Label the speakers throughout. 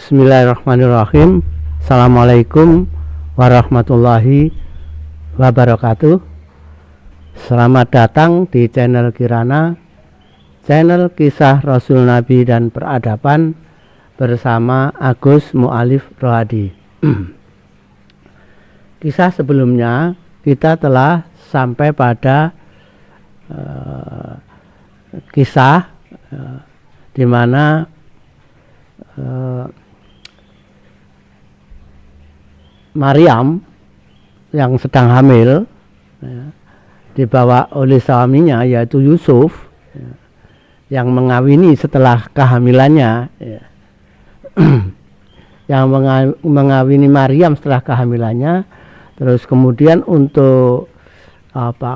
Speaker 1: Bismillahirrahmanirrahim. Assalamualaikum warahmatullahi wabarakatuh. Selamat datang di channel Kirana, channel kisah Rasul Nabi dan peradaban bersama Agus Mu'alif Rohadi. Kisah sebelumnya kita telah sampai pada kisah di mana Maryam yang sedang hamil dibawa oleh suaminya yaitu Yusuf yang mengawini setelah kehamilannya yang mengawini Maryam setelah kehamilannya, terus kemudian untuk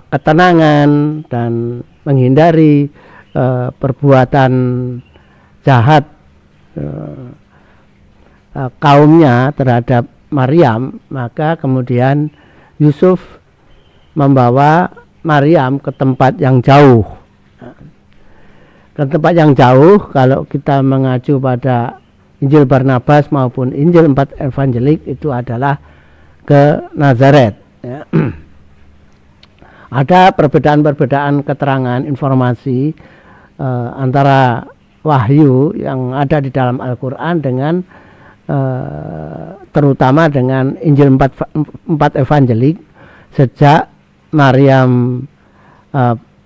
Speaker 1: ketenangan dan menghindari perbuatan jahat kaumnya terhadap Maryam, maka kemudian Yusuf membawa Maryam ke tempat yang jauh. Ke tempat yang jauh, kalau kita mengacu pada Injil Barnabas maupun Injil 4 Evangelik, itu adalah ke Nazaret. Ada perbedaan-perbedaan keterangan informasi antara wahyu yang ada di dalam Al-Quran dengan terutama dengan Injil 4 Evangelik. Sejak Maryam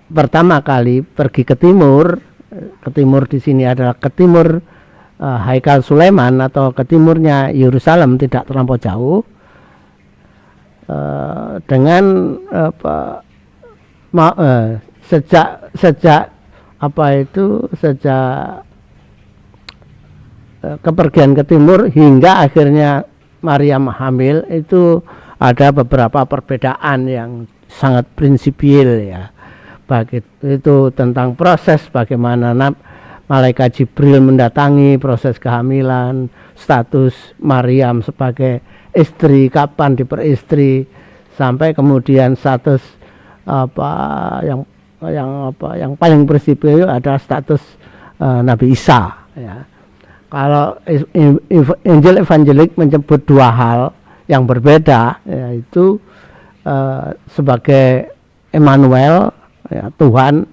Speaker 1: pertama kali pergi ke timur di sini adalah ke timur Haikal Sulaiman atau ke timurnya Yerusalem, tidak terlampau jauh, dengan sejak kepergian ke timur hingga akhirnya Maryam hamil, itu ada beberapa perbedaan yang sangat prinsipil ya. Baik itu tentang proses bagaimana malaikat Jibril mendatangi proses kehamilan, status Maryam sebagai istri, kapan diperistri, sampai kemudian status yang paling prinsipil adalah status Nabi Isa ya. Kalau Injil Evangelik menyebut dua hal yang berbeda, yaitu sebagai Emmanuel ya, Tuhan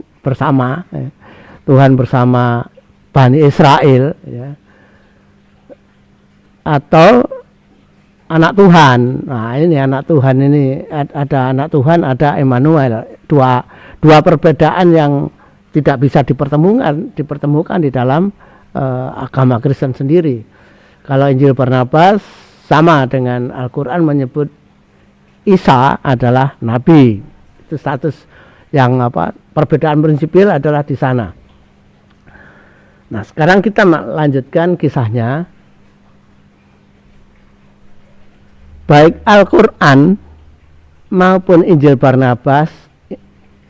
Speaker 1: bersama Bani Israel ya, atau anak Tuhan. Nah, ini anak Tuhan, ini ada anak Tuhan, ada Emmanuel. Dua perbedaan yang tidak bisa dipertemukan di dalam agama Kristen sendiri. Kalau Injil Barnabas sama dengan Al-Quran menyebut Isa adalah nabi. Itu status yang perbedaan prinsipil adalah di sana. Nah, sekarang kita lanjutkan kisahnya. Baik Al-Quran maupun Injil Barnabas,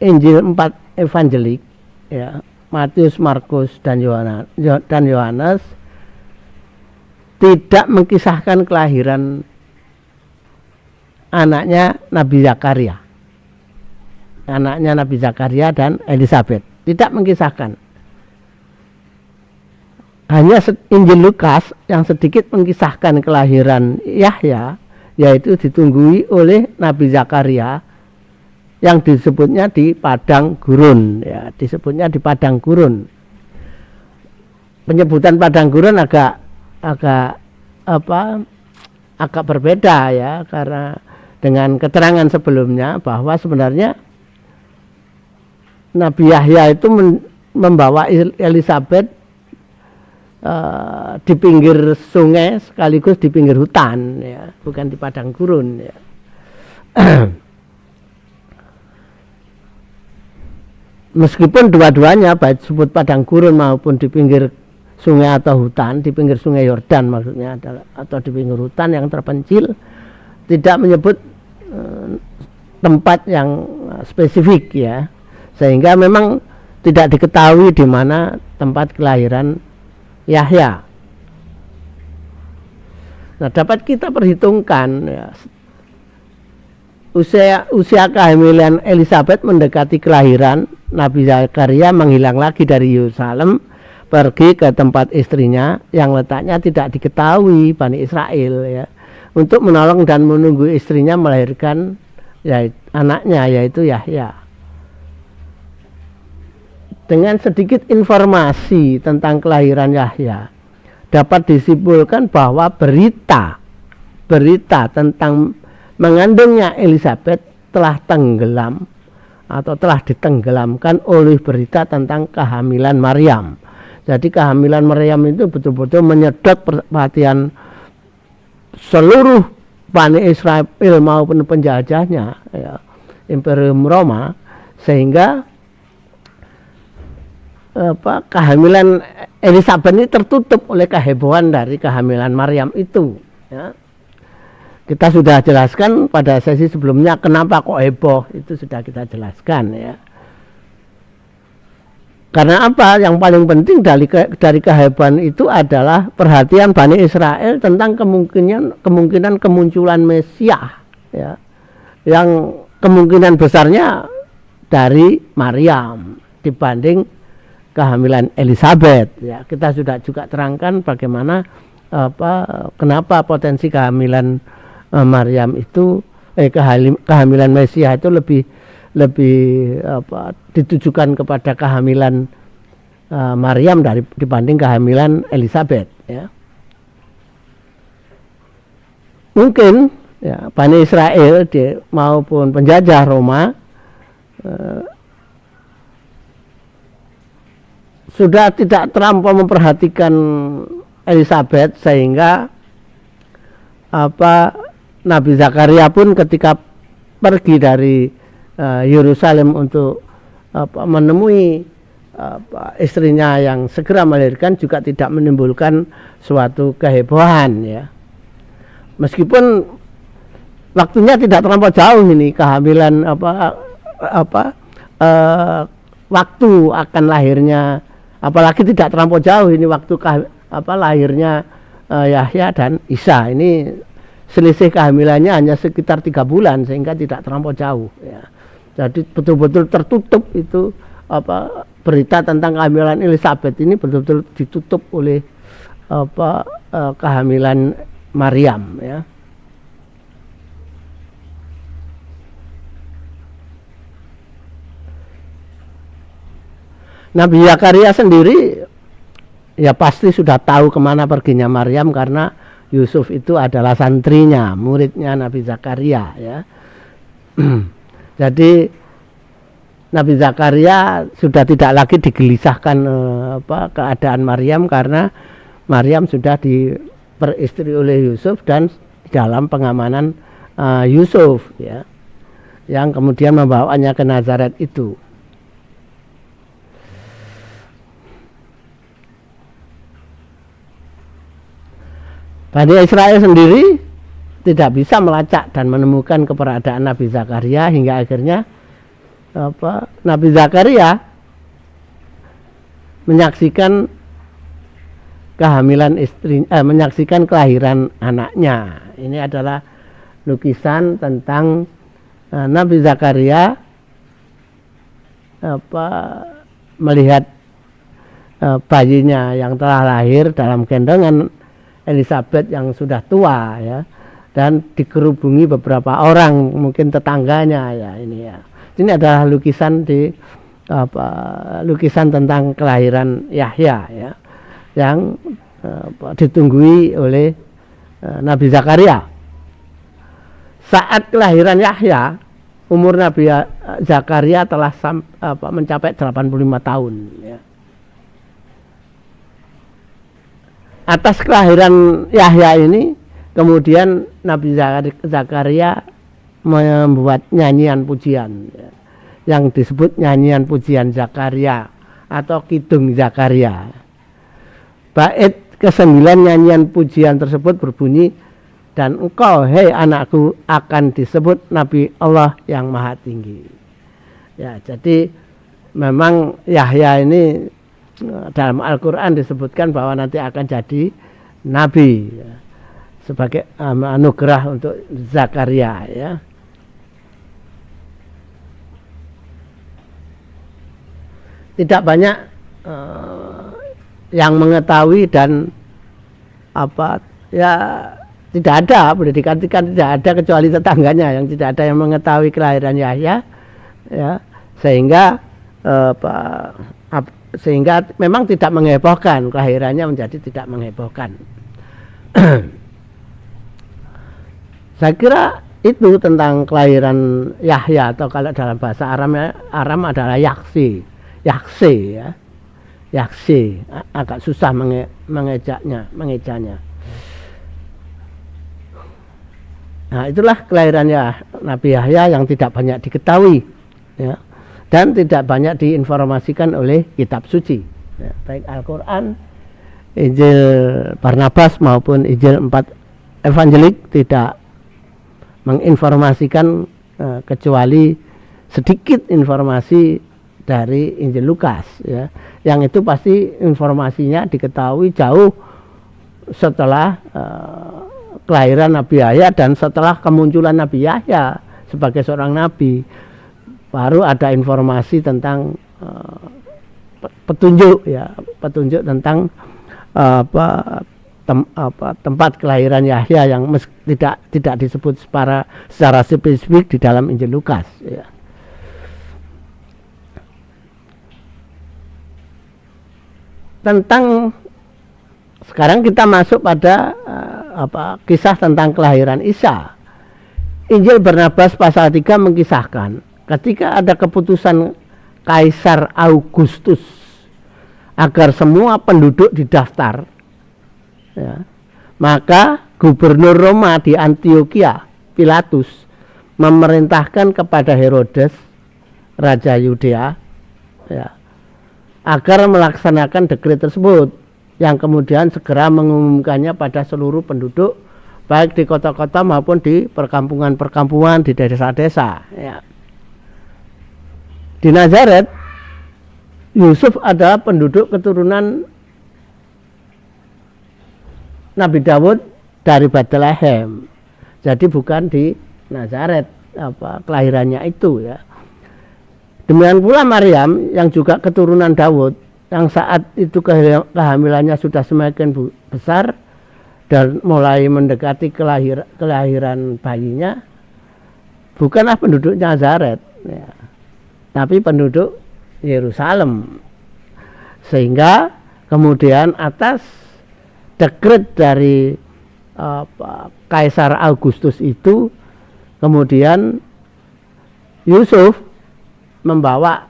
Speaker 1: Injil 4 Evangelik ya, Matius, Markus, dan Yohanes tidak mengkisahkan kelahiran anaknya Nabi Zakaria dan Elizabeth. Tidak mengkisahkan. Hanya Injil Lukas yang sedikit mengkisahkan kelahiran Yahya, yaitu ditunggui oleh Nabi Zakaria yang disebutnya di padang gurun ya, penyebutan padang gurun agak berbeda ya, karena dengan keterangan sebelumnya bahwa sebenarnya Nabi Yahya itu membawa Elizabeth di pinggir sungai sekaligus di pinggir hutan ya, bukan di padang gurun ya. Meskipun dua-duanya baik disebut padang gurun maupun di pinggir sungai atau hutan, di pinggir sungai Yordan maksudnya adalah, atau di pinggir hutan yang terpencil, tidak menyebut tempat yang spesifik ya, sehingga memang tidak diketahui di mana tempat kelahiran Yahya. Nah, dapat kita perhitungkan ya, usia kehamilan Elizabeth mendekati kelahiran, Nabi Zakaria menghilang lagi dari Yerusalem pergi ke tempat istrinya yang letaknya tidak diketahui Bani Israel, ya, untuk menolong dan menunggu istrinya melahirkan anaknya, yaitu Yahya. Dengan sedikit informasi tentang kelahiran Yahya, dapat disimpulkan bahwa berita tentang mengandungnya Elizabeth telah tenggelam atau telah ditenggelamkan oleh berita tentang kehamilan Maryam. Jadi kehamilan Maryam itu betul-betul menyedot perhatian seluruh Bani Israel maupun penjajahnya, ya, Imperium Roma, sehingga kehamilan Elizabeth ini tertutup oleh kehebohan dari kehamilan Maryam itu, ya. Kita sudah jelaskan pada sesi sebelumnya kenapa kok heboh, itu sudah kita jelaskan, ya. Karena apa? Yang paling penting dari kehebohan itu adalah perhatian Bani Israel tentang kemungkinan kemunculan Mesias, ya, yang kemungkinan besarnya dari Maryam dibanding kehamilan Elizabeth, ya. Kita sudah juga terangkan bagaimana kenapa potensi kehamilan Maryam itu kehamilan Mesias itu lebih ditujukan kepada kehamilan Maryam dibanding kehamilan Elizabeth, ya. Mungkin, ya, Bani Israel maupun penjajah Roma sudah tidak terlampau memperhatikan Elizabeth, sehingga Nabi Zakaria pun ketika pergi dari Yerusalem untuk menemui istrinya yang segera melahirkan juga tidak menimbulkan suatu kehebohan, ya. Meskipun waktunya tidak terlampau jauh ini kehamilan waktu akan lahirnya, apalagi tidak terlampau jauh ini waktu lahirnya Yahya dan Isa. Ini selisih kehamilannya hanya sekitar 3 bulan, sehingga tidak terlampau jauh, ya. Jadi betul-betul tertutup itu berita tentang kehamilan Elizabeth ini betul-betul ditutup oleh kehamilan Maryam, ya. Nabi Zakaria sendiri ya pasti sudah tahu kemana perginya Maryam, karena Yusuf itu adalah santrinya, muridnya Nabi Zakaria, ya. Jadi Nabi Zakaria sudah tidak lagi digelisahkan keadaan Maryam, karena Maryam sudah diperistri oleh Yusuf dan dalam pengamanan Yusuf, ya, yang kemudian membawanya ke Nazaret itu. Bani Israel sendiri tidak bisa melacak dan menemukan keberadaan Nabi Zakaria, hingga akhirnya Nabi Zakaria menyaksikan kehamilan menyaksikan kelahiran anaknya. Ini adalah lukisan tentang Nabi Zakaria melihat bayinya yang telah lahir dalam gendongan Elizabeth yang sudah tua, ya, dan dikerubungi beberapa orang, mungkin tetangganya, ya. Ini adalah lukisan lukisan tentang kelahiran Yahya, ya, yang ditunggui oleh Nabi Zakaria. Saat kelahiran Yahya, umur Nabi Zakaria telah mencapai 85 tahun, ya. Atas kelahiran Yahya ini kemudian Nabi Zakaria membuat nyanyian pujian, ya, yang disebut nyanyian pujian Zakaria atau Kidung Zakaria. Bait ke-9 nyanyian pujian tersebut berbunyi, dan engkau, hei anakku, akan disebut Nabi Allah yang Maha Tinggi. Ya, jadi memang Yahya ini dalam Al-Quran disebutkan bahwa nanti akan jadi nabi, ya, sebagai anugerah untuk Zakaria, ya. Tidak banyak yang mengetahui dan apa ya, tidak ada, boleh dikatakan tidak ada kecuali tetangganya yang tidak ada yang mengetahui kelahiran Yahya, ya, sehingga sehingga memang tidak menghebohkan, kelahirannya menjadi tidak menghebohkan. Saya kira itu tentang kelahiran Yahya, atau kalau dalam bahasa Aram adalah Yaksi ya, Yaksi, agak susah mengejanya. Nah, itulah kelahirannya Nabi Yahya yang tidak banyak diketahui, ya, dan tidak banyak diinformasikan oleh kitab suci, ya, baik Al-Quran, Injil Barnabas maupun Injil 4 evangelik tidak menginformasikan kecuali sedikit informasi dari Injil Lukas, ya, yang itu pasti informasinya diketahui jauh setelah kelahiran Nabi Yahya dan setelah kemunculan Nabi Yahya sebagai seorang nabi, baru ada informasi tentang petunjuk tentang tempat kelahiran Yahya yang tidak disebut secara spesifik di dalam Injil Lukas, ya. Tentang sekarang kita masuk pada kisah tentang kelahiran Isa. Injil Barnabas pasal 3 mengisahkan ketika ada keputusan Kaisar Augustus agar semua penduduk didaftar, ya, maka gubernur Roma di Antioquia, Pilatus, memerintahkan kepada Herodes, raja Yudea, ya, agar melaksanakan dekret tersebut, yang kemudian segera mengumumkannya pada seluruh penduduk, baik di kota-kota maupun di perkampungan-perkampungan, di desa-desa, ya. Di Nazaret, Yusuf adalah penduduk keturunan Nabi Daud dari Bethlehem. Jadi bukan di Nazaret kelahirannya itu, ya. Demikian pula Maryam yang juga keturunan Daud, yang saat itu kehamilannya sudah semakin besar dan mulai mendekati kelahiran bayinya, bukanlah penduduk Nazaret, ya, tapi penduduk Yerusalem. Sehingga kemudian atas dekret dari Kaisar Augustus itu, kemudian Yusuf membawa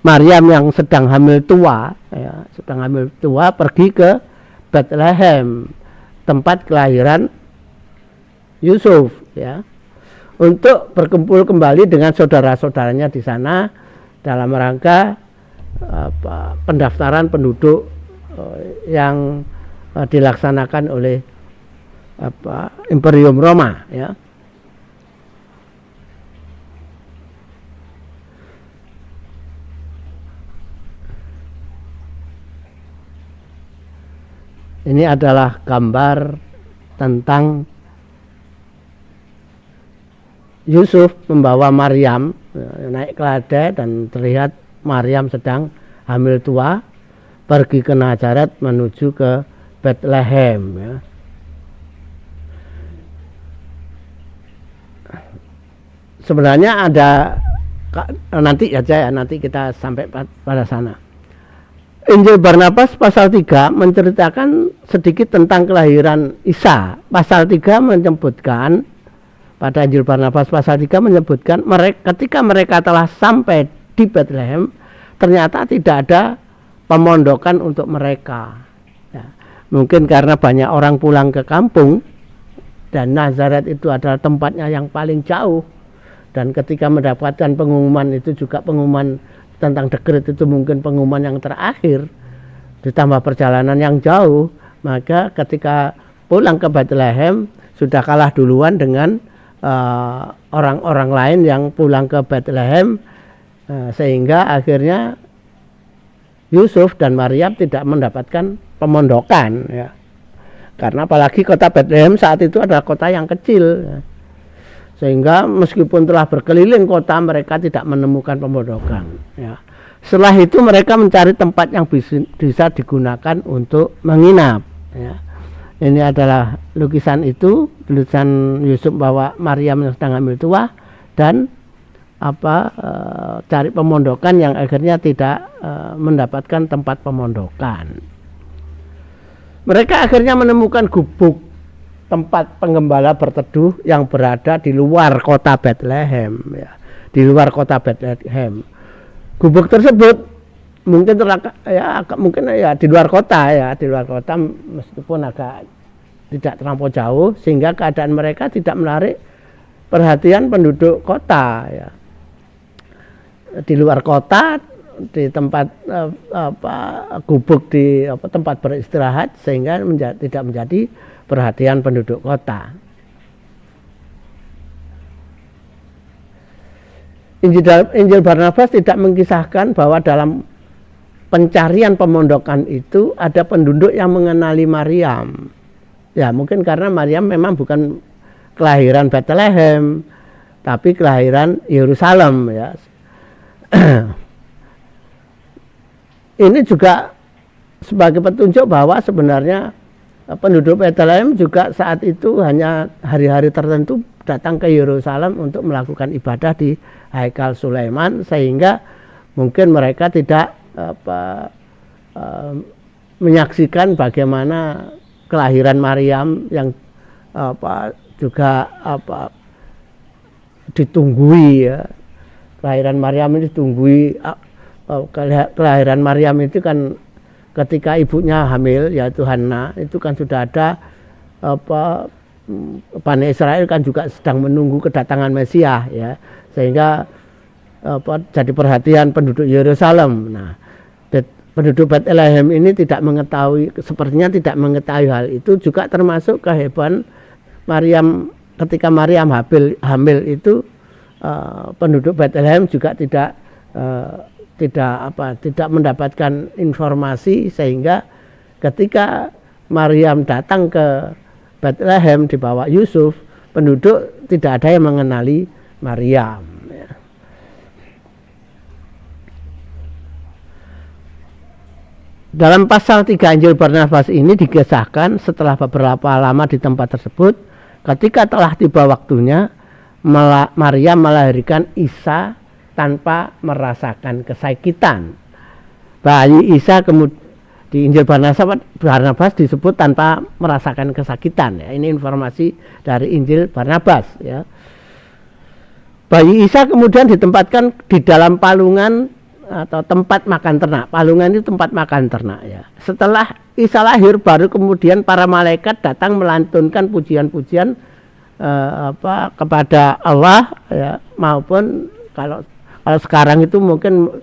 Speaker 1: Maryam yang sedang hamil tua, ya, pergi ke Bethlehem, tempat kelahiran Yusuf, ya, untuk berkumpul kembali dengan saudara-saudaranya di sana dalam rangka pendaftaran penduduk yang dilaksanakan oleh Imperium Roma, ya. Ini adalah gambar tentang Yusuf membawa Maryam naik keledai, dan terlihat Maryam sedang hamil tua pergi ke Nazaret menuju ke Bethlehem, ya. Sebenarnya ada nanti aja, ya, nanti kita sampai pada sana. Injil Barnabas pasal 3 menceritakan sedikit tentang kelahiran Isa. Pasal 3 menyebutkan, pada Injil Barnabas pasal 3 menyebutkan ketika mereka telah sampai di Bethlehem, ternyata tidak ada pemondokan untuk mereka, ya. Mungkin karena banyak orang pulang ke kampung, dan Nazaret itu adalah tempatnya yang paling jauh, dan ketika mendapatkan pengumuman itu juga pengumuman tentang dekret itu mungkin pengumuman yang terakhir, ditambah perjalanan yang jauh, maka ketika pulang ke Bethlehem sudah kalah duluan dengan orang-orang lain yang pulang ke Bethlehem, sehingga akhirnya Yusuf dan Maryam tidak mendapatkan pemondokan, ya. Karena apalagi kota Bethlehem saat itu adalah kota yang kecil, ya. Sehingga meskipun telah berkeliling kota, mereka tidak menemukan pemondokan, ya. Setelah itu mereka mencari tempat yang bisa digunakan untuk menginap. Ya. Ini adalah lukisan itu, tulisan Yusuf bahwa Maryam yang sedang hamil tua dan cari pemondokan yang akhirnya tidak mendapatkan tempat pemondokan. Mereka akhirnya menemukan gubuk tempat penggembala berteduh yang berada di luar kota Bethlehem, ya. Di luar kota Bethlehem. Gubuk tersebut mungkin di luar kota, meskipun agak tidak terlampau jauh, sehingga keadaan mereka tidak menarik perhatian penduduk kota, ya. Di luar kota, di tempat gubuk di tempat beristirahat, sehingga tidak menjadi perhatian penduduk kota. Injil Barnabas tidak mengisahkan bahwa dalam pencarian pemondokan itu ada penduduk yang mengenali Maryam. Ya, mungkin karena Maryam memang bukan kelahiran Bethlehem, tapi kelahiran Yerusalem, ya. Ini juga sebagai petunjuk bahwa sebenarnya penduduk Bethlehem juga saat itu hanya hari-hari tertentu datang ke Yerusalem untuk melakukan ibadah di Haikal Sulaiman, sehingga mungkin mereka tidak menyaksikan bagaimana kelahiran Maryam yang juga ditunggui, ya. Kelahiran Maryam ini ditunggui. Kelahiran Maryam itu kan ketika ibunya hamil, yaitu Hana, itu kan sudah ada Bani Israel kan juga sedang menunggu kedatangan Mesias, ya, sehingga jadi perhatian penduduk Yerusalem. Nah, penduduk Bethlehem ini sepertinya tidak mengetahui hal itu, juga termasuk kehebatan Maryam. Ketika Maryam hamil itu, penduduk Bethlehem juga tidak mendapatkan informasi, sehingga ketika Maryam datang ke Bethlehem dibawa Yusuf, penduduk tidak ada yang mengenali Maryam, ya. Dalam pasal 3 Injil Barnabas ini dikisahkan setelah beberapa lama di tempat tersebut, ketika telah tiba waktunya, Maryam melahirkan Isa tanpa merasakan kesakitan. Bayi Isa kemudian di Injil Barnabas disebut tanpa merasakan kesakitan, ya. Ini informasi dari Injil Barnabas, ya. Bayi Isa kemudian ditempatkan di dalam palungan atau tempat makan ternak. Palungan itu tempat makan ternak, ya. Setelah Isa lahir, baru kemudian para malaikat datang melantunkan pujian-pujian kepada Allah, ya, maupun kalau sekarang itu mungkin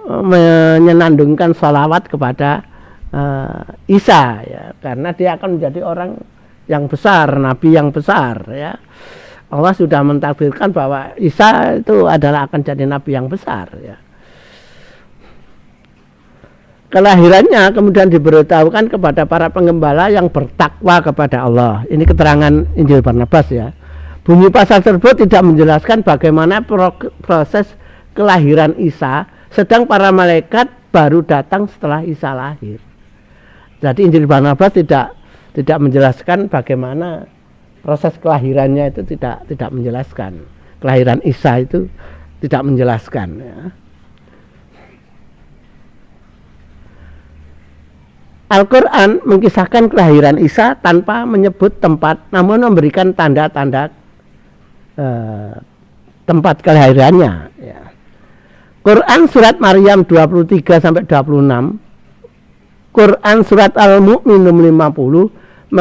Speaker 1: menyenandungkan sholawat kepada Isa, ya, karena dia akan menjadi orang yang besar, nabi yang besar, ya. Allah sudah mentakdirkan bahwa Isa itu adalah akan jadi nabi yang besar, ya. Kelahirannya kemudian diberitahukan kepada para penggembala yang bertakwa kepada Allah. Ini keterangan Injil Barnabas, ya. Bunyi pasal tersebut tidak menjelaskan bagaimana proses kelahiran Isa, sedang para malaikat baru datang setelah Isa lahir. Jadi Injil Barnabas tidak menjelaskan bagaimana proses kelahirannya, itu tidak menjelaskan. Kelahiran Isa itu tidak menjelaskan, ya. Al-Quran mengisahkan kelahiran Isa tanpa menyebut tempat, namun memberikan tanda-tanda tempat kelahirannya, ya. Quran surat Maryam 23-26, Quran surat Al-Mu'minun 50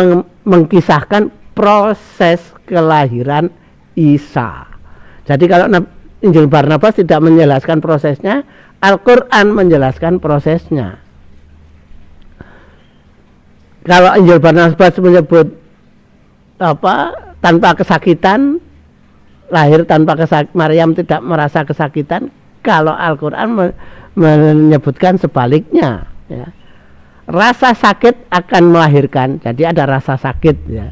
Speaker 1: mengkisahkan proses kelahiran Isa. Jadi kalau Injil Barnabas tidak menjelaskan prosesnya, Al-Quran menjelaskan prosesnya. Kalau Injil Barnabas menyebut tanpa kesakitan, lahir tanpa Maryam tidak merasa kesakitan. Kalau Al-Quran menyebutkan sebaliknya, ya. Rasa sakit akan melahirkan. Jadi ada rasa sakit, ya.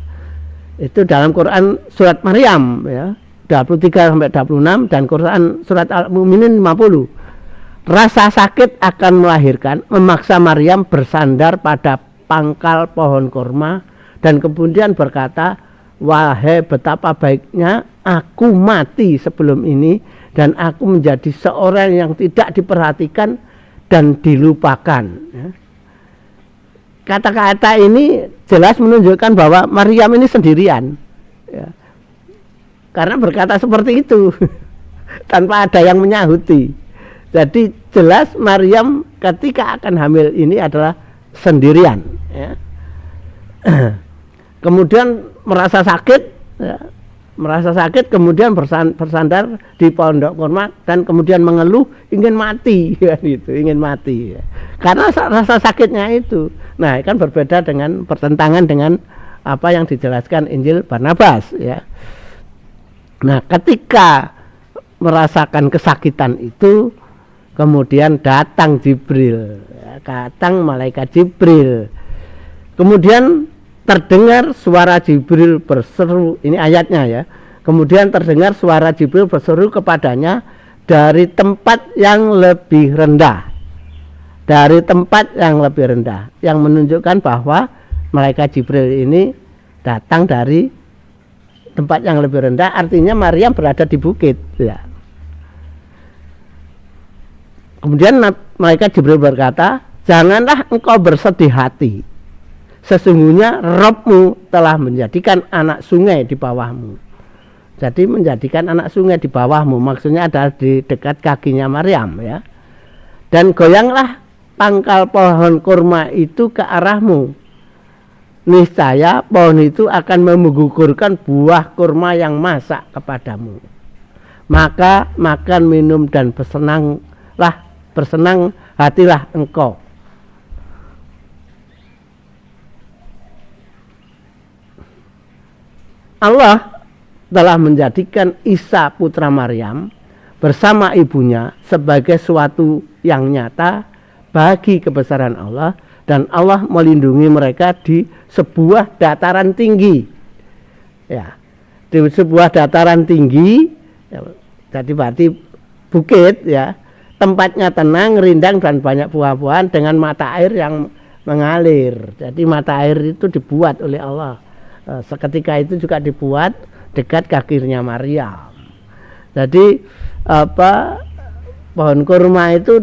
Speaker 1: Itu dalam Quran surat Maryam, ya, 23 sampai 26 dan Quran surat Al-Mu'minin 50. Rasa sakit akan melahirkan, memaksa Maryam bersandar pada pangkal pohon kurma dan kemudian berkata, wahai betapa baiknya aku mati sebelum ini dan aku menjadi seorang yang tidak diperhatikan dan dilupakan. Kata-kata ini jelas menunjukkan bahwa Maryam ini sendirian, ya. Karena berkata seperti itu tanpa ada yang menyahuti. Jadi jelas Maryam ketika akan hamil ini adalah sendirian, ya. Kemudian merasa sakit, ya. Merasa sakit kemudian bersandar di pondok kurma dan kemudian mengeluh ingin mati, ya, gitu, ingin mati, ya. Karena rasa sakitnya itu. Nah, kan berbeda dengan pertentangan dengan apa yang dijelaskan Injil Barnabas, ya. Nah, ketika merasakan kesakitan itu, kemudian datang Jibril, ya, datang malaikat Jibril. Kemudian terdengar suara Jibril berseru, ini ayatnya ya. Kemudian terdengar suara Jibril berseru kepadanya dari tempat yang lebih rendah. Dari tempat yang lebih rendah, yang menunjukkan bahwa malaikat Jibril ini datang dari tempat yang lebih rendah, artinya Maryam berada di bukit, ya. Kemudian malaikat Jibril berkata, janganlah engkau bersedih hati, sesungguhnya Rabb-mu telah menjadikan anak sungai di bawahmu. Jadi menjadikan anak sungai di bawahmu maksudnya adalah di dekat kakinya Maryam, ya. Dan goyanglah pangkal pohon kurma itu ke arahmu, niscaya pohon itu akan menggugurkan buah kurma yang masak kepadamu. Maka makan, minum dan bersenang hatilah engkau. Allah telah menjadikan Isa putra Maryam bersama ibunya sebagai suatu yang nyata bagi kebesaran Allah, dan Allah melindungi mereka di sebuah dataran tinggi, ya, di sebuah dataran tinggi, ya, jadi berarti bukit, ya, tempatnya tenang, rindang dan banyak buah-buahan dengan mata air yang mengalir. Jadi mata air itu dibuat oleh Allah, seketika itu juga dibuat dekat kakinya Maryam. Jadi pohon kurma itu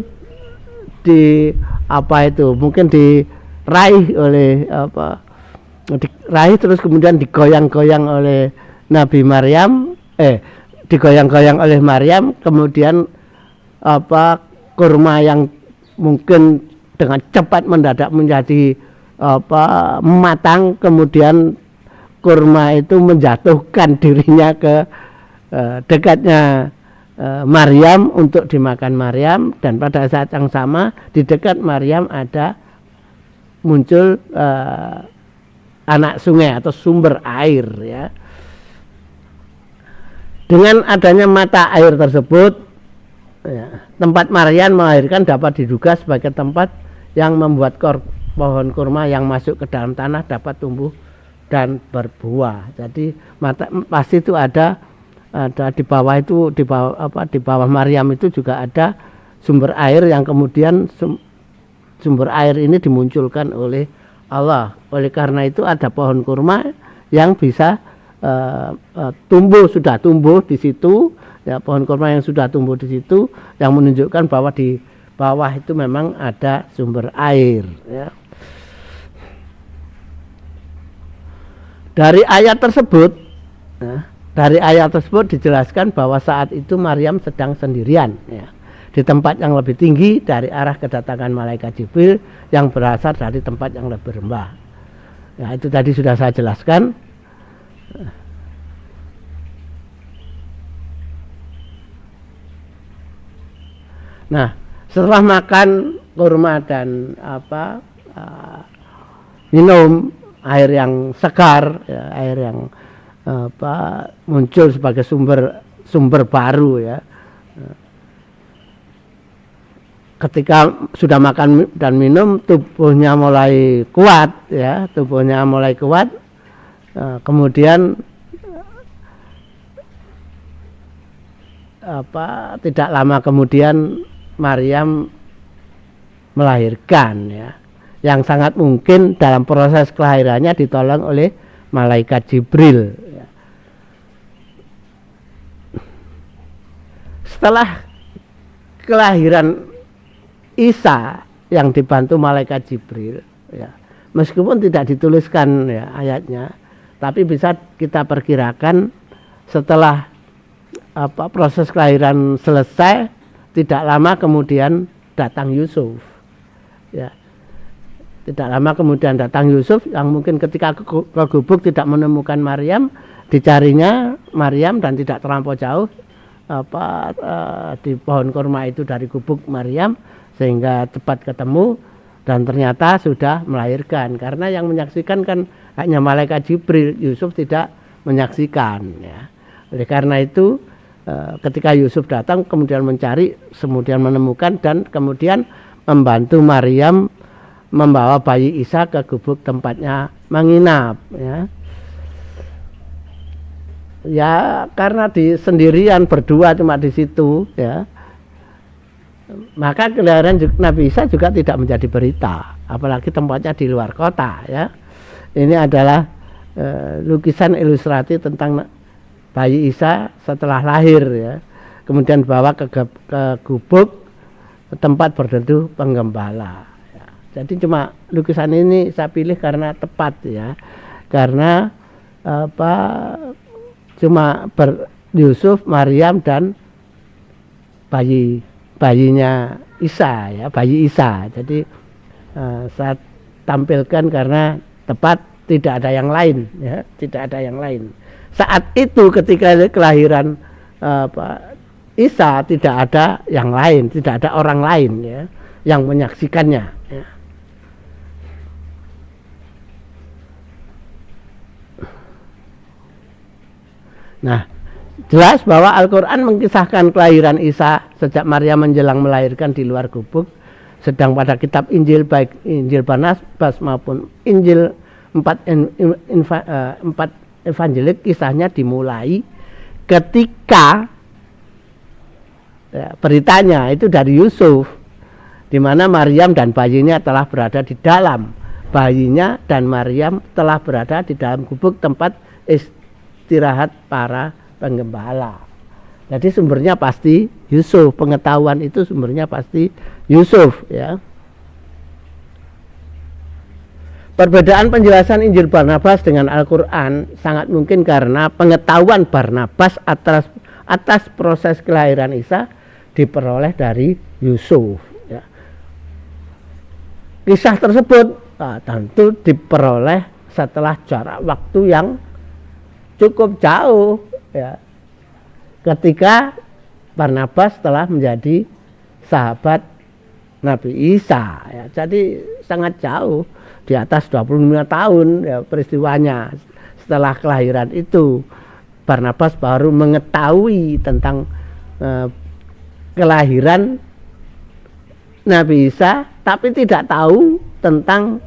Speaker 1: mungkin diraih oleh diraih terus kemudian digoyang-goyang oleh Nabi Maryam, digoyang-goyang oleh Maryam, kemudian kurma yang mungkin dengan cepat mendadak menjadi matang, kemudian kurma itu menjatuhkan dirinya ke dekatnya Maryam untuk dimakan Maryam, dan pada saat yang sama di dekat Maryam ada muncul anak sungai atau sumber air, ya. Dengan adanya mata air tersebut, ya, tempat Maryam melahirkan dapat diduga sebagai tempat yang membuat pohon kurma yang masuk ke dalam tanah dapat tumbuh dan berbuah. Jadi pasti itu ada di bawah itu, di bawah Maryam itu juga ada sumber air yang kemudian sumber air ini dimunculkan oleh Allah. Oleh karena itu ada pohon kurma yang bisa sudah tumbuh di situ, ya, pohon kurma yang sudah tumbuh di situ yang menunjukkan bahwa di bawah itu memang ada sumber air, ya. Dari ayat tersebut, ya, dijelaskan bahwa saat itu Maryam sedang sendirian, ya, di tempat yang lebih tinggi dari arah kedatangan malaikat Jibril yang berasal dari tempat yang lebih rendah. Ya, itu tadi sudah saya jelaskan. Nah, setelah makan kurma dan minum air yang segar, ya, air yang muncul sebagai sumber baru, ya. Ketika sudah makan dan minum, tubuhnya mulai kuat, ya, kemudian tidak lama kemudian Maryam melahirkan, ya, yang sangat mungkin dalam proses kelahirannya ditolong oleh malaikat Jibril, ya. Setelah kelahiran Isa yang dibantu malaikat Jibril, ya, meskipun tidak dituliskan, ya, ayatnya, tapi bisa kita perkirakan setelah proses kelahiran selesai, tidak lama kemudian datang Yusuf, ya. Tidak lama kemudian datang Yusuf yang mungkin ketika ke gubuk tidak menemukan Maryam, dicarinya Maryam dan tidak terlampau jauh di pohon kurma itu dari gubuk Maryam, sehingga cepat ketemu dan ternyata sudah melahirkan. Karena yang menyaksikan kan hanya malaikat Jibril, Yusuf tidak menyaksikan, ya. Oleh karena itu ketika Yusuf datang kemudian mencari, kemudian menemukan dan kemudian membantu Maryam membawa bayi Isa ke gubuk tempatnya menginap, ya. Ya, karena di sendirian berdua cuma di situ, ya. Maka kelahiran Nabi Isa juga tidak menjadi berita, apalagi tempatnya di luar kota, ya. Ini adalah lukisan ilustrasi tentang bayi Isa setelah lahir, ya. Kemudian bawa ke gubuk tempat berteduh penggembala. Jadi cuma lukisan ini saya pilih karena tepat, ya, karena cuma Yusuf, Maryam dan bayinya Isa, ya, bayi Isa. Jadi saya tampilkan karena tepat, tidak ada yang lain, ya, tidak ada yang lain. Saat itu ketika kelahiran Isa tidak ada yang lain, tidak ada orang lain, ya, yang menyaksikannya, ya. Nah, jelas bahwa Al-Quran mengisahkan kelahiran Isa sejak Maryam menjelang melahirkan di luar gubuk. Sedang pada kitab Injil, baik Injil Barnabas maupun Injil 4 evangelik, kisahnya dimulai ketika, ya, beritanya itu dari Yusuf, di mana Maryam dan bayinya telah berada di dalam. Bayinya dan Maryam telah berada di dalam gubuk tempat istirahat para penggembala. Jadi sumbernya pasti Yusuf, pengetahuan itu sumbernya pasti Yusuf, ya. Perbedaan penjelasan Injil Barnabas dengan Al-Quran sangat mungkin karena pengetahuan Barnabas atas proses kelahiran Isa diperoleh dari Yusuf, ya. Kisah tersebut tentu diperoleh setelah jarak waktu yang cukup jauh, ya, ketika Barnabas telah menjadi sahabat Nabi Isa, ya. Jadi sangat jauh, di atas 25 tahun, ya, peristiwanya. Setelah kelahiran itu Barnabas baru mengetahui tentang kelahiran Nabi Isa, tapi tidak tahu tentang,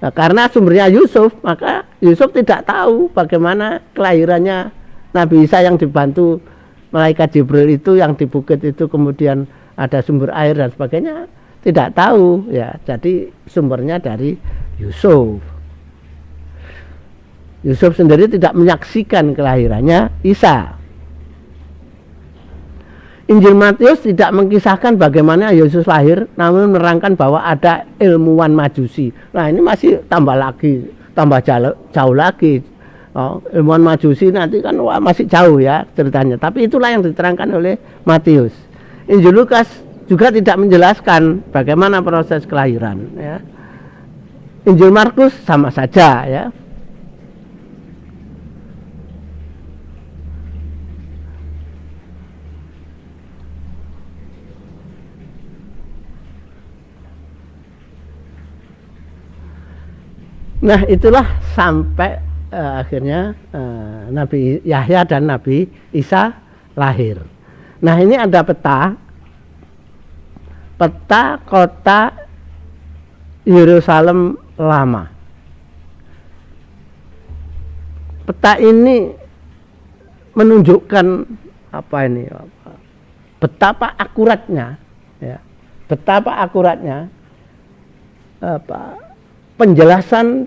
Speaker 1: karena sumbernya Yusuf, maka Yusuf tidak tahu bagaimana kelahirannya Nabi Isa yang dibantu malaikat Jibril itu, yang di bukit itu kemudian ada sumber air dan sebagainya, tidak tahu, ya. Jadi sumbernya dari Yusuf. Yusuf sendiri tidak menyaksikan kelahirannya Isa. Injil Matius tidak mengisahkan bagaimana Yesus lahir, namun menerangkan bahwa ada ilmuwan Majusi. Nah, ini masih tambah jauh lagi. Ilmuwan Majusi nanti kan masih jauh, ya, ceritanya. Tapi itulah yang diterangkan oleh Matius. Injil Lukas juga tidak menjelaskan bagaimana proses kelahiran, ya. Injil Markus sama saja, ya. Nah, itulah sampai akhirnya Nabi Yahya dan Nabi Isa lahir. Nah, ini ada peta kota Yerusalem lama. Peta ini menunjukkan apa ini? betapa akuratnya, ya, betapa akuratnya penjelasan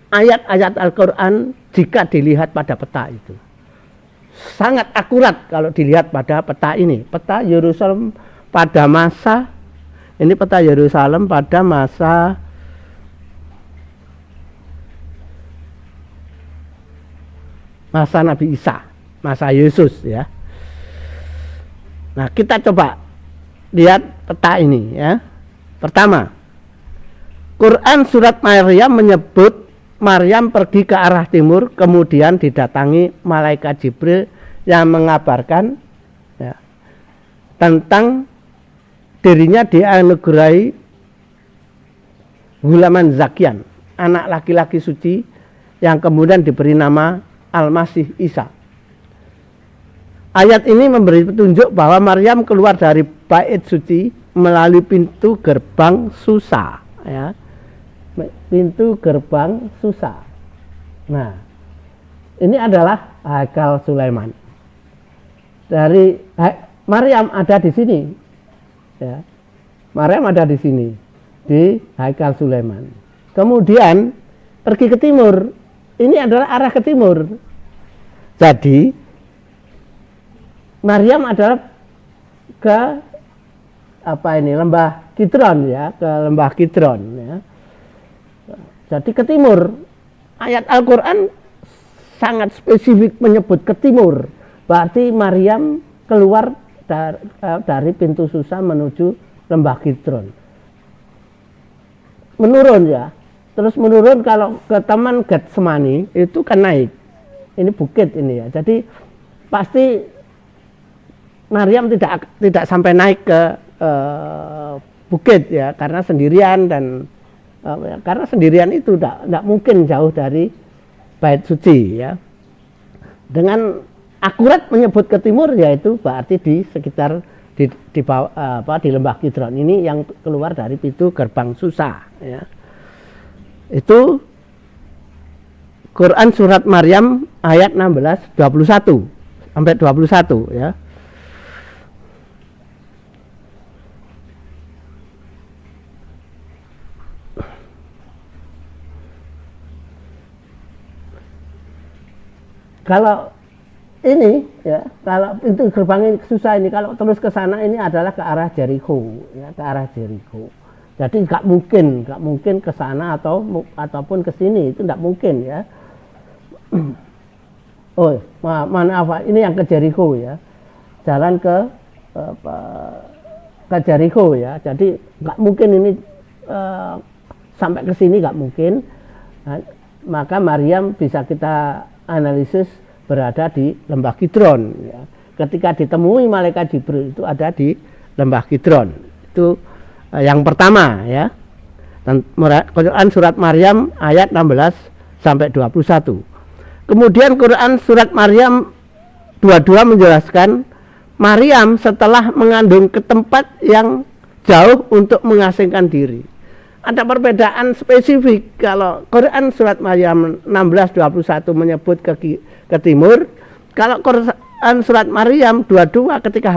Speaker 1: ayat-ayat Al-Quran jika dilihat pada peta itu. Sangat akurat kalau dilihat pada peta ini. Peta Yerusalem pada masa, ini peta Yerusalem pada masa Nabi Isa, masa Yesus, ya. Nah, kita coba lihat peta ini, ya. Pertama, Quran surat Maryam menyebut Maryam pergi ke arah timur, kemudian didatangi malaikat Jibril yang mengabarkan, ya, tentang dirinya dianugerahi Gulaman Zakian, anak laki-laki suci yang kemudian diberi nama Al-Masih Isa. Ayat ini memberi petunjuk bahwa Maryam keluar dari bait suci melalui pintu gerbang Susa, ya. Pintu gerbang Susa. Nah, ini adalah Haikal Sulaiman. Dari Maryam ada di sini, ya. Maryam ada di sini di Haikal Sulaiman. Kemudian pergi ke timur. Ini adalah arah ke timur. Jadi Maryam adalah ke lembah Kidron, ya, ke lembah Kidron, ya. Jadi ke timur. Ayat Al-Quran sangat spesifik menyebut ke timur. Berarti Maryam keluar dari pintu Susa menuju lembah Kidron. Menurun, ya. Terus menurun kalau ke Taman Getsemani itu kan naik. Ini bukit ini, ya. Jadi pasti Maryam tidak sampai naik ke bukit, ya, karena sendirian dan karena sendirian itu tidak mungkin jauh dari bait suci, ya. Dengan akurat menyebut ke timur, yaitu berarti di sekitar di lembah Kidron ini yang keluar dari pintu gerbang Susa, ya. Itu Quran surat Maryam ayat 16 21 sampai 21, ya. Kalau ini, ya, kalau pintu gerbang ini susah ini, kalau terus ke sana ini adalah ke arah Jericho, ya, ke arah Jericho. Jadi nggak mungkin ke sana ataupun ke sini, itu nggak mungkin, ya. Oh, maaf, ini yang ke Jericho, ya. Jalan ke Jericho, ya. Jadi nggak mungkin ini sampai ke sini, nggak mungkin. Nah, maka Maryam bisa kita analisis berada di lembah Kidron, ya. Ketika ditemui malaikat Jibril itu ada di lembah Kidron. Itu yang pertama, ya. Quran surat Maryam ayat 16 sampai 21. Kemudian Quran surat Maryam 22 menjelaskan Maryam setelah mengandung ke tempat yang jauh untuk mengasingkan diri. Ada perbedaan spesifik. Kalau Quran surat Maryam 16:21 menyebut ke timur, kalau Quran surat Maryam 22 ketika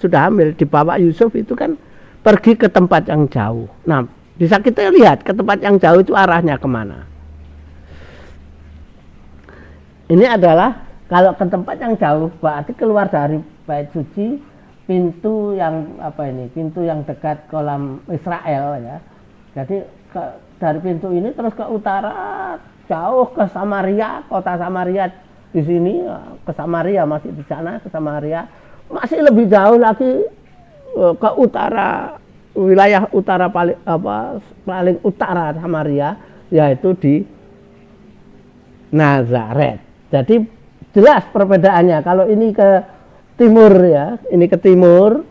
Speaker 1: sudah hamil dibawa Yusuf itu kan pergi ke tempat yang jauh. Nah, bisa kita lihat ke tempat yang jauh itu arahnya kemana. Ini adalah kalau ke tempat yang jauh berarti keluar dari bait suci, pintu yang pintu yang dekat kolam Israel, ya. Jadi dari pintu ini terus ke utara jauh ke Samaria, kota Samaria di sini, ke Samaria masih di sana, ke Samaria masih lebih jauh lagi ke utara, wilayah utara paling utara Samaria, yaitu di Nazaret. Jadi jelas perbedaannya. Kalau ini ke timur, ya, ini ke timur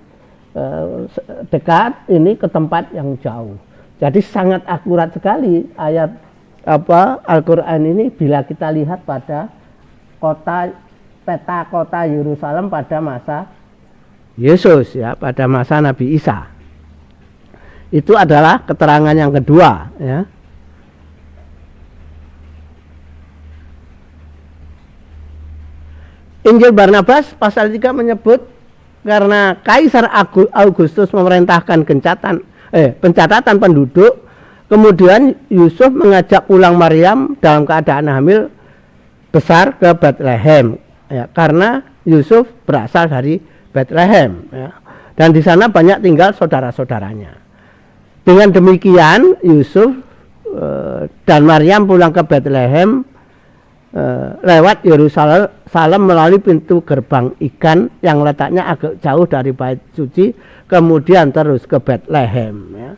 Speaker 1: dekat, ini ke tempat yang jauh. Jadi sangat akurat sekali ayat Al-Quran ini bila kita lihat pada peta kota Yerusalem pada masa Yesus, ya, pada masa Nabi Isa. Itu adalah keterangan yang kedua, ya. Injil Barnabas pasal 3 menyebut karena Kaisar Augustus memerintahkan pencatatan penduduk, kemudian Yusuf mengajak pulang Maryam dalam keadaan hamil besar ke Bethlehem, ya, karena Yusuf berasal dari Bethlehem, ya, dan di sana banyak tinggal saudara-saudaranya. Dengan demikian Yusuf dan Maryam pulang ke Bethlehem lewat Yerusalem melalui pintu gerbang ikan yang letaknya agak jauh dari bait suci, kemudian terus ke Bethlehem, ya.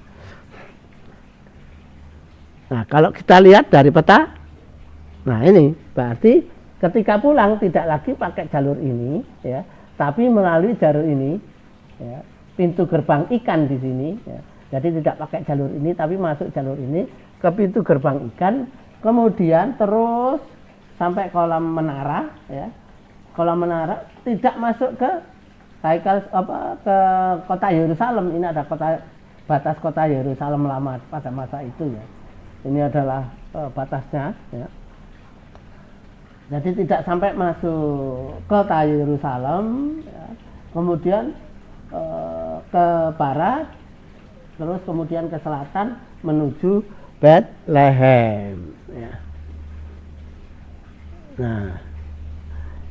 Speaker 1: Nah, kalau kita lihat dari peta, nah ini berarti ketika pulang tidak lagi pakai jalur ini, ya, tapi melalui jalur ini, ya, pintu gerbang ikan di sini, ya. Jadi tidak pakai jalur ini tapi masuk jalur ini ke pintu gerbang ikan, kemudian terus sampai kolam menara, ya. Kolam menara tidak masuk ke haikal ke kota Yerusalem. Ini ada batas kota Yerusalem lama pada masa itu, ya. Ini adalah batasnya, ya. Jadi tidak sampai masuk kota Yerusalem, ya. Kemudian ke barat, terus kemudian ke selatan menuju Bethlehem, ya. Nah,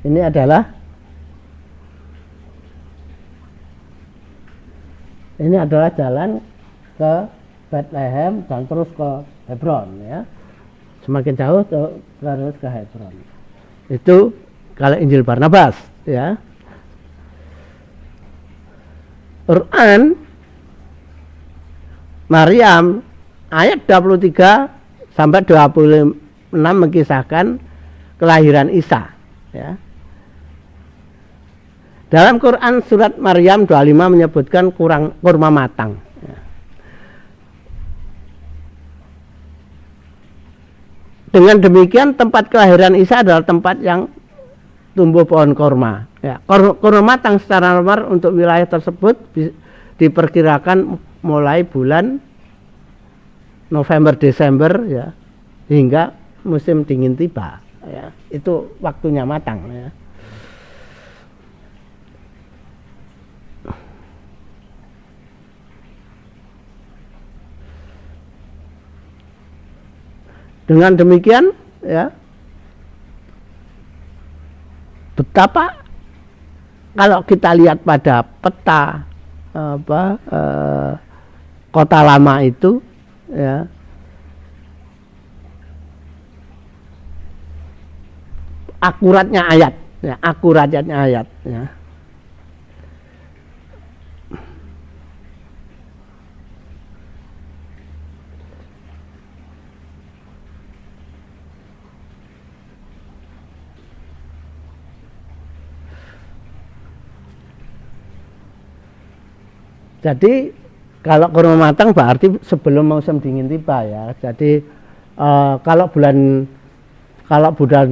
Speaker 1: ini adalah jalan ke Bethlehem dan terus ke Hebron, ya. Semakin jauh terus ke Hebron. Itu kalau Injil Barnabas, ya. Quran Maryam ayat 23 sampai 26 mengisahkan kelahiran Isa, ya. Dalam Quran surat Maryam 25 menyebutkan kurma matang, ya. Dengan demikian tempat kelahiran Isa adalah tempat yang tumbuh pohon kurma, ya. Kurma matang secara normal untuk wilayah tersebut diperkirakan mulai bulan November Desember, ya, hingga musim dingin tiba, ya. Itu waktunya matang, ya. Dengan demikian, ya, betapa kalau kita lihat pada peta kota lama itu, ya, akuratnya ayat, ya, ya. Jadi kalau kurma matang berarti sebelum musim dingin tiba, ya. Jadi kalau bulan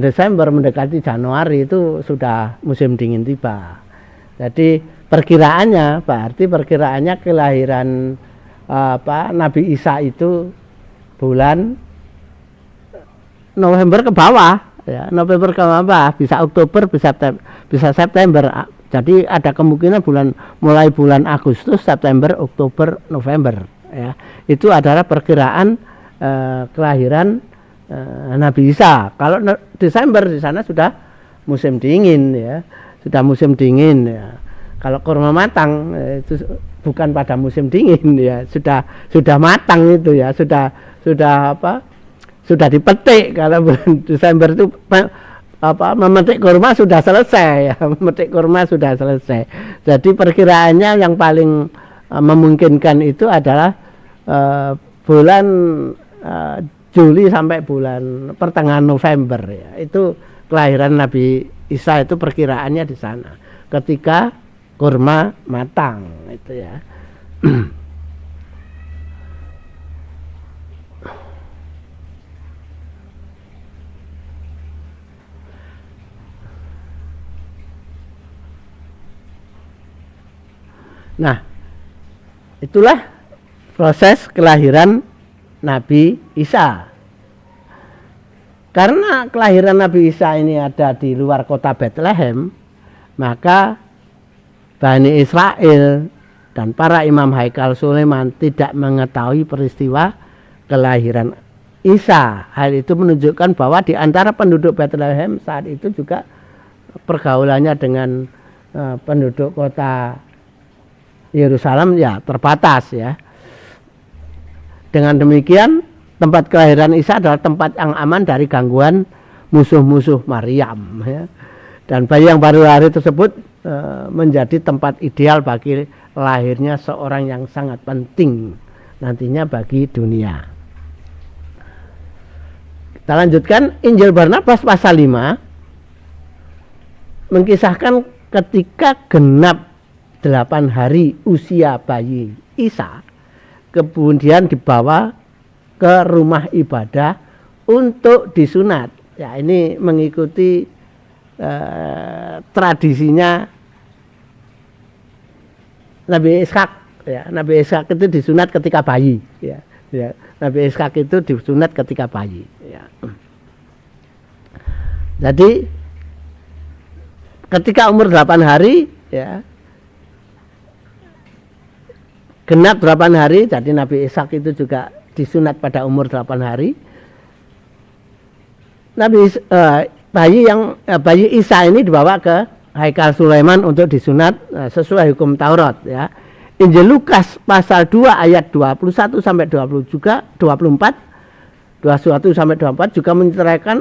Speaker 1: Desember mendekati Januari itu sudah musim dingin tiba. Jadi perkiraannya kelahiran Nabi Isa itu bulan November ke bawah, ya. November ke bawah, bisa Oktober, bisa September. Jadi ada kemungkinan mulai bulan Agustus, September, Oktober, November, ya. Itu adalah perkiraan kelahiran Nabi Isa. Kalau Desember di sana sudah musim dingin, ya. Sudah musim dingin, ya. Kalau kurma matang itu bukan pada musim dingin, ya. Sudah matang itu, ya. Sudah dipetik. Kalau bulan Desember itu memetik kurma sudah selesai, ya. Memetik kurma sudah selesai. Jadi perkiraannya yang paling memungkinkan itu adalah bulan Juli sampai bulan pertengahan November, ya. Itu kelahiran Nabi Isa, itu perkiraannya di sana ketika kurma matang, itu, ya. Nah, itulah proses kelahiran Nabi Isa. Karena kelahiran Nabi Isa ini ada di luar kota Bethlehem, maka Bani Israel dan para imam Haikal Sulaiman tidak mengetahui peristiwa kelahiran Isa. Hal itu menunjukkan bahwa di antara penduduk Bethlehem saat itu juga pergaulannya dengan penduduk kota Yerusalem ya terbatas ya. Dengan demikian tempat kelahiran Isa adalah tempat yang aman dari gangguan musuh-musuh Maryam ya. Dan bayi yang baru lahir tersebut menjadi tempat ideal bagi lahirnya seorang yang sangat penting nantinya bagi dunia. Kita lanjutkan Injil Barnabas pasal 5 mengkisahkan ketika genap 8 hari usia bayi Isa, kemudian dibawa ke rumah ibadah untuk disunat. Ya, ini mengikuti tradisinya Nabi Ishak. Ya, Nabi Ishak itu disunat ketika bayi. Ya, ya, Nabi Ishak itu disunat ketika bayi. Ya. Jadi ketika umur 8 hari ya, genap 8 hari, jadi Nabi Ishak itu juga disunat pada umur 8 hari. Bayi Isa ini dibawa ke Haikal Sulaiman untuk disunat sesuai hukum Taurat ya. Injil Lukas pasal 2 ayat 21 sampai 20 juga 24 21 sampai 24 juga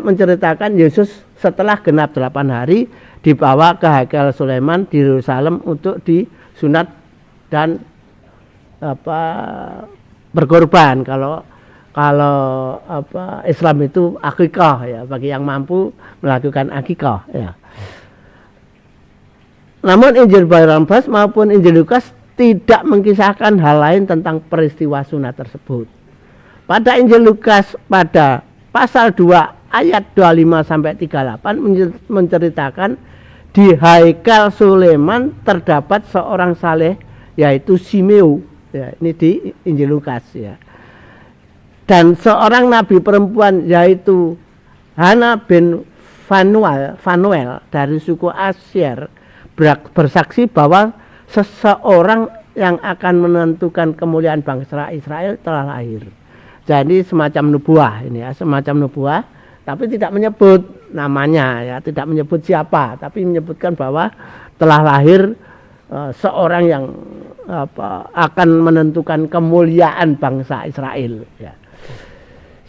Speaker 1: menceritakan Yesus setelah genap 8 hari dibawa ke Haikal Sulaiman di Yerusalem untuk disunat dan berkorban. Kalau Islam itu akikah ya, bagi yang mampu melakukan akikah ya. Namun Injil Barnabas maupun Injil Lukas tidak mengkisahkan hal lain tentang peristiwa sunat tersebut. Pada Injil Lukas pada pasal 2 ayat 25 sampai 38 menceritakan di Haikal Sulaiman terdapat seorang saleh yaitu Simeu. Ya, ini di Injil Lukas ya. Dan seorang nabi perempuan yaitu Hana bin Fanuel dari suku Asyer bersaksi bahwa seseorang yang akan menentukan kemuliaan bangsa Israel telah lahir. Jadi semacam nubuah ini ya, semacam nubuah, tapi tidak menyebut namanya ya, tidak menyebut siapa, tapi menyebutkan bahwa telah lahir seorang yang akan menentukan kemuliaan bangsa Israel ya.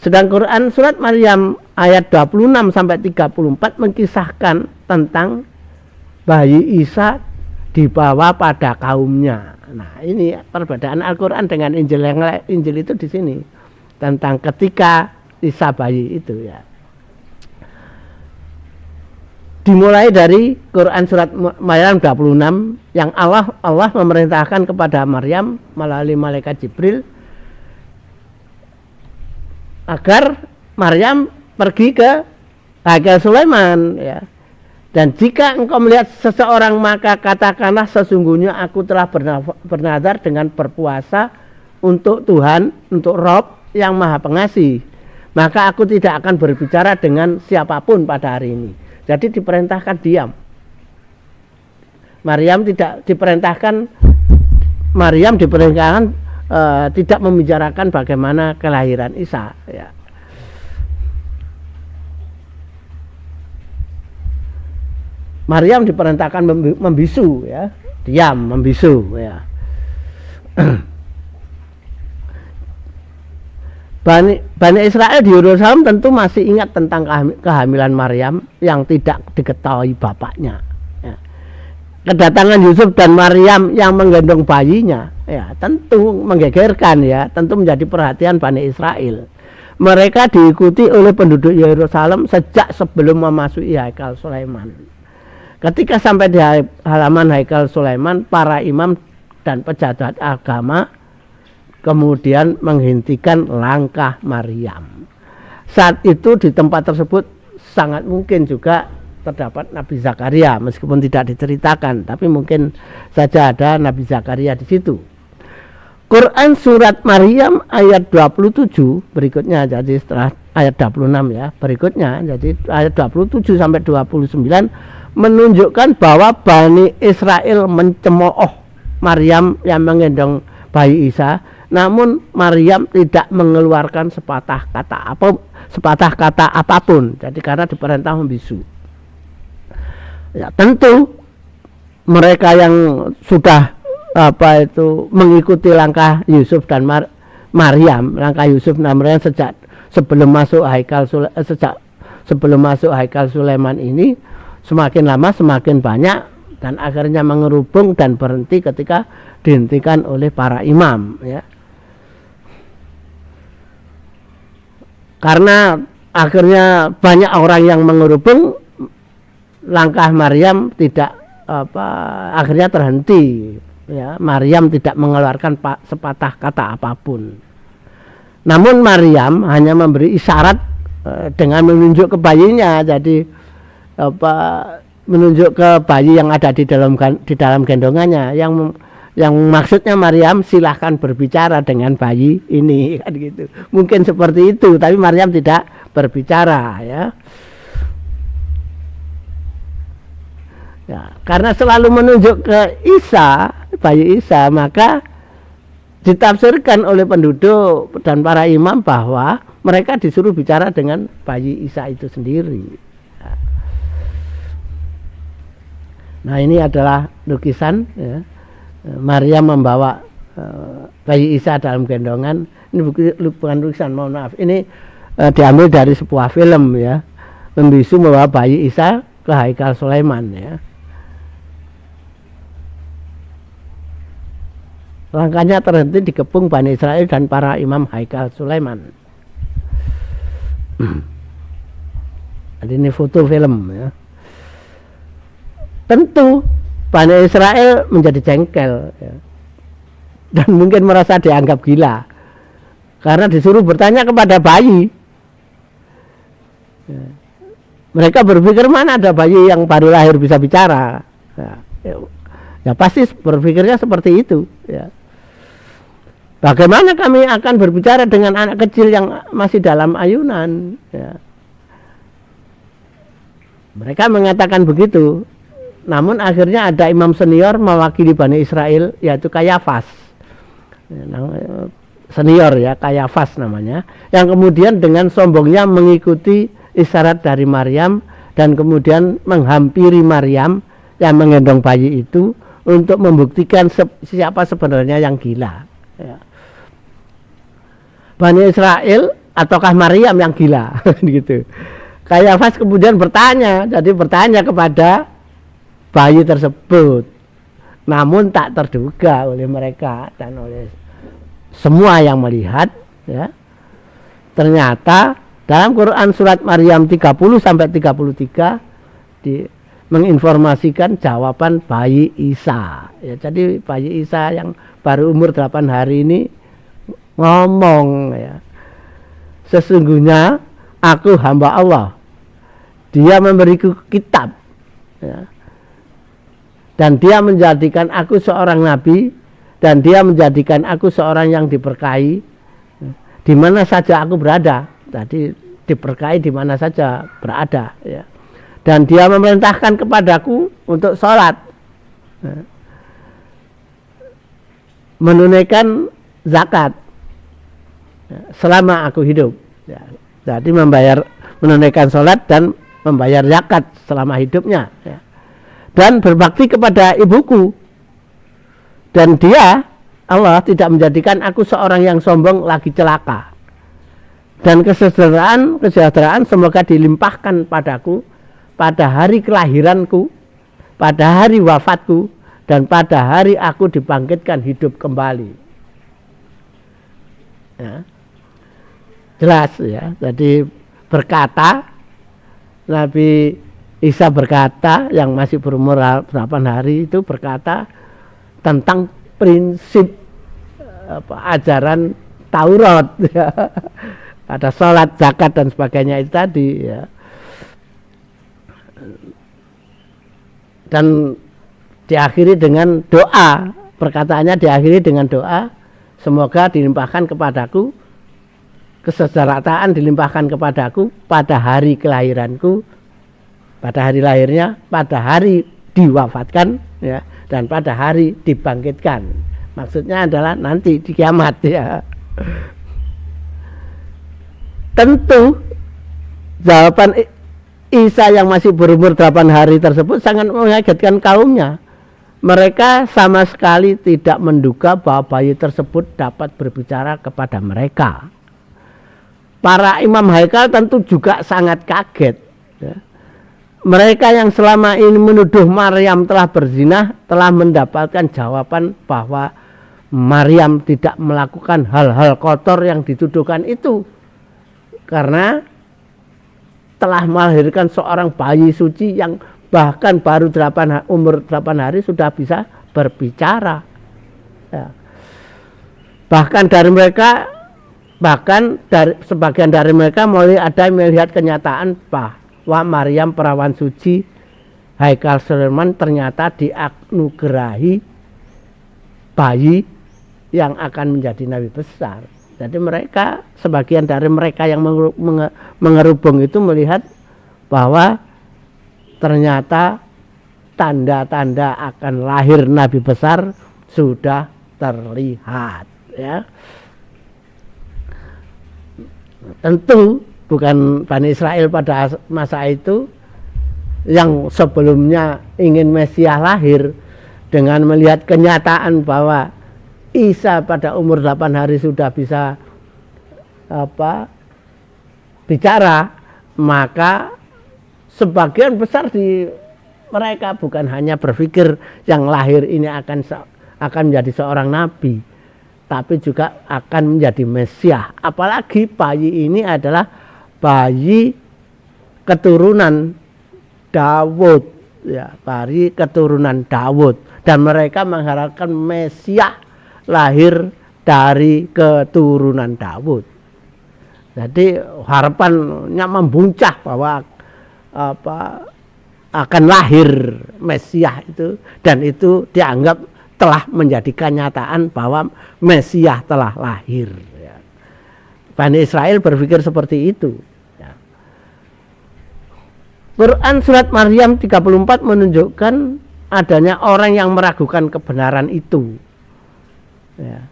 Speaker 1: Sedang Quran surat Maryam ayat 26 sampai 34 mengkisahkan tentang bayi Isa dibawa pada kaumnya. Nah, ini perbedaan Al-Qur'an dengan Injil yang lain. Injil itu di sini tentang ketika Isa bayi itu ya. Dimulai dari Quran surat Maryam 26 yang Allah memerintahkan kepada Maryam melalui malaikat Jibril agar Maryam pergi ke Haikal Sulaiman ya. Dan jika engkau melihat seseorang maka katakanlah sesungguhnya aku telah bernazar dengan berpuasa untuk Tuhan, untuk Rob yang Maha Pengasih. Maka aku tidak akan berbicara dengan siapapun pada hari ini. Jadi diperintahkan diam. Maryam diperintahkan tidak membicarakan bagaimana kelahiran Isa ya. Maryam diperintahkan membisu ya, diam, membisu ya. Bani Israel di Yerusalem tentu masih ingat tentang kehamilan Maryam yang tidak diketahui bapaknya. Ya. Kedatangan Yusuf dan Maryam yang menggendong bayinya, ya tentu menggegerkan ya, tentu menjadi perhatian Bani Israel. Mereka diikuti oleh penduduk Yerusalem sejak sebelum memasuki Haikal Sulaiman. Ketika sampai di halaman Haikal Sulaiman, para imam dan pejabat agama kemudian menghentikan langkah Maryam. Saat itu di tempat tersebut sangat mungkin juga terdapat Nabi Zakaria, meskipun tidak diceritakan, tapi mungkin saja ada Nabi Zakaria di situ. Quran surat Maryam ayat 27 berikutnya, jadi setelah ayat 26 ya berikutnya. Jadi ayat 27 sampai 29 menunjukkan bahwa Bani Israel mencemooh Maryam yang menggendong bayi Isa, namun Maryam tidak mengeluarkan sepatah kata apapun. Jadi karena diperintah membisu. Ya, tentu mereka yang sudah mengikuti langkah Yusuf dan Maryam, langkah Yusuf dan Maryam sejak sebelum masuk Haikal Sulaiman ini, semakin lama semakin banyak dan akhirnya mengerubung dan berhenti ketika dihentikan oleh para imam ya. Karena akhirnya banyak orang yang mengerubung, langkah Maryam tidak akhirnya terhenti ya. Maryam tidak mengeluarkan sepatah kata apapun. Namun Maryam hanya memberi isyarat dengan menunjuk ke bayinya. Jadi menunjuk ke bayi yang ada di dalam gendongannya, yang maksudnya Maryam silahkan berbicara dengan bayi ini kan gitu. Mungkin seperti itu, tapi Maryam tidak berbicara ya. Ya, karena selalu menunjuk ke Isa, bayi Isa, maka ditafsirkan oleh penduduk dan para imam bahwa mereka disuruh bicara dengan bayi Isa itu sendiri. Nah, ini adalah lukisan ya. Maryam membawa bayi Isa dalam gendongan. Ini bukan lukisan, mohon maaf. Ini diambil dari sebuah film ya. Membisu membawa bayi Isa ke Haikal Sulaiman ya. Langkahnya terhenti dikepung Bani Israel dan para imam Haikal Sulaiman. Jadi ini foto film ya. Tentu Bani Israel menjadi jengkel ya. Dan mungkin merasa dianggap gila karena disuruh bertanya kepada bayi ya. Mereka berpikir mana ada bayi yang baru lahir bisa bicara ya pasti berpikirnya seperti itu ya. Bagaimana kami akan berbicara dengan anak kecil yang masih dalam ayunan ya. Mereka mengatakan begitu. Namun akhirnya ada imam senior mewakili Bani Israel, yaitu Kayafas senior ya, Kayafas namanya, yang kemudian dengan sombongnya mengikuti isyarat dari Maryam dan kemudian menghampiri Maryam yang menggendong bayi itu untuk membuktikan siapa sebenarnya yang gila ya. Bani Israel ataukah Maryam yang gila gitu. Kayafas kemudian bertanya kepada bayi tersebut, namun tak terduga oleh mereka dan oleh semua yang melihat ya. Ternyata dalam Quran surat Maryam 30 sampai 33 menginformasikan jawaban bayi Isa ya. Jadi bayi Isa yang baru umur 8 hari ini ngomong ya, sesungguhnya aku hamba Allah, dia memberiku kitab ya. Dan dia menjadikan aku seorang nabi, dan dia menjadikan aku seorang yang diberkahi di mana saja aku berada. Tadi diberkahi di mana saja berada ya. Dan dia memerintahkan kepadaku untuk sholat ya. Menunaikan zakat ya, selama aku hidup ya. Jadi menunaikan sholat dan membayar zakat selama hidupnya ya. Dan berbakti kepada ibuku, dan dia Allah tidak menjadikan aku seorang yang sombong lagi celaka, dan kesejahteraan semoga dilimpahkan padaku pada hari kelahiranku, pada hari wafatku, dan pada hari aku dibangkitkan hidup kembali ya. Jelas ya. Jadi berkata Nabi Isa berkata, yang masih berumur 8 hari itu berkata tentang prinsip ajaran Taurat ya. Ada sholat, zakat dan sebagainya itu tadi ya. Dan diakhiri dengan doa, perkataannya diakhiri dengan doa, semoga dilimpahkan kepadaku kesejahteraan dilimpahkan kepadaku pada hari kelahiranku, pada hari lahirnya, pada hari diwafatkan, ya, dan pada hari dibangkitkan. Maksudnya adalah nanti di kiamat, ya. Tentu jawaban Isa yang masih berumur 8 hari tersebut sangat mengagetkan kaumnya. Mereka sama sekali tidak menduga bahwa bayi tersebut dapat berbicara kepada mereka. Para imam haikal tentu juga sangat kaget, ya. Mereka yang selama ini menuduh Maryam telah berzina telah mendapatkan jawaban bahwa Maryam tidak melakukan hal-hal kotor yang dituduhkan itu, karena telah melahirkan seorang bayi suci yang bahkan baru umur 8 hari sudah bisa berbicara, ya. Bahkan sebagian dari mereka mulai ada yang melihat kenyataan bahwa Maryam perawan suci Haikal Sulaiman ternyata dianugerahi bayi yang akan menjadi nabi besar. Jadi sebagian dari mereka yang mengerubung itu melihat bahwa ternyata tanda-tanda akan lahir nabi besar sudah terlihat, ya. Tentu bukan Bani Israel pada masa itu yang sebelumnya ingin Mesias lahir, dengan melihat kenyataan bahwa Isa pada umur 8 hari sudah bisa bicara, maka sebagian besar di mereka bukan hanya berpikir yang lahir ini akan menjadi seorang nabi, tapi juga akan menjadi Mesias. Apalagi bayi ini adalah bayi keturunan Daud, ya, bayi keturunan Daud, dan mereka mengharapkan Mesias lahir dari keturunan Daud. Jadi harapannya membuncah bahwa akan lahir Mesias itu, dan itu dianggap telah menjadi kenyataan bahwa Mesias telah lahir, ya. Bani Israel berpikir seperti itu, ya. Quran surat Maryam 34 menunjukkan adanya orang yang meragukan kebenaran itu, ya.